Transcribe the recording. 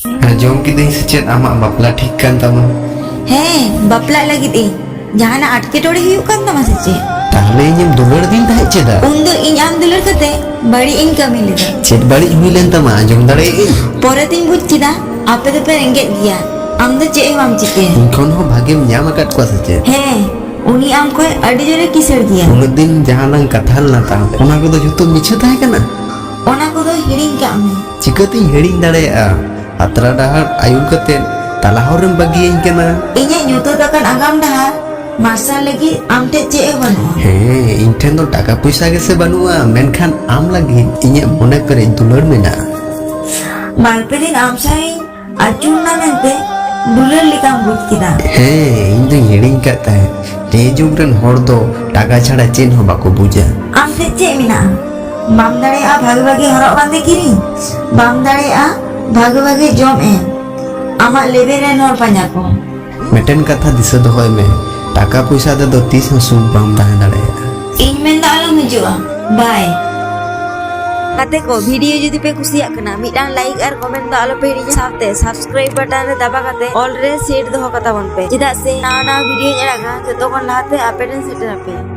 Jom kita secet amak bapla ठीक kan tama. Hei, bapla lagi deh. Jangan atketore hiuk kan tama sece. Tahle inyam dular din tahe ceda. Undo इन आम दुलर कते बड़ी इन कमी लेदा. Ced balik huilen tama jom dare in. Pore tin बुझ किदा आपे तो पे रेंगे दिया. आम तो चे हम चिके. Inkon ho bhagem nyam akat kuas secet. Hei, उनी आम को अड़ी जोरे किसर दिया. Unut din jahan lang kathal na ta. Ona ko do joto miche tahe kana. ओना को तो हिरिंग कामे. Chikati hering dare a. Atra dahar ayun kate talahorem bagi in kana. Inya nyuto takan agam dah. Masa lagi am te चे बनो. He, inten do taka puisa gese banua. Menkhan am lagi inya mone pere dular mena. Malpe दिन आम साई अचून ना मेंते दुलर लिकाम बुझ किदा. He, in do hering kata hai. Te jugren hor do taka chhada chen ho bako buja. आम ते चे मिना. Balm दाड़े आ भागे भागे हरक बांधे किरी. बाम दाड़े आ भागे भागे जॉम ए. आमा लेवे रे नोर पाnya को. Meten kata disa dohoy me. Taka puisa de do tis ho sum bam tahe dare. इन में दालम हिजुआ. बाय. कते को वीडियो जदि पे कुसिया कना मिटान लाइक और कमेंट दो आलो पे हिड़ी साथे सब्सक्राइब बटन रे दबा कते ऑल रे सेट दो कता बन पे चिदा से ना वीडियो जड़ा गा तो कोन लाते आपेडन सेट रपे.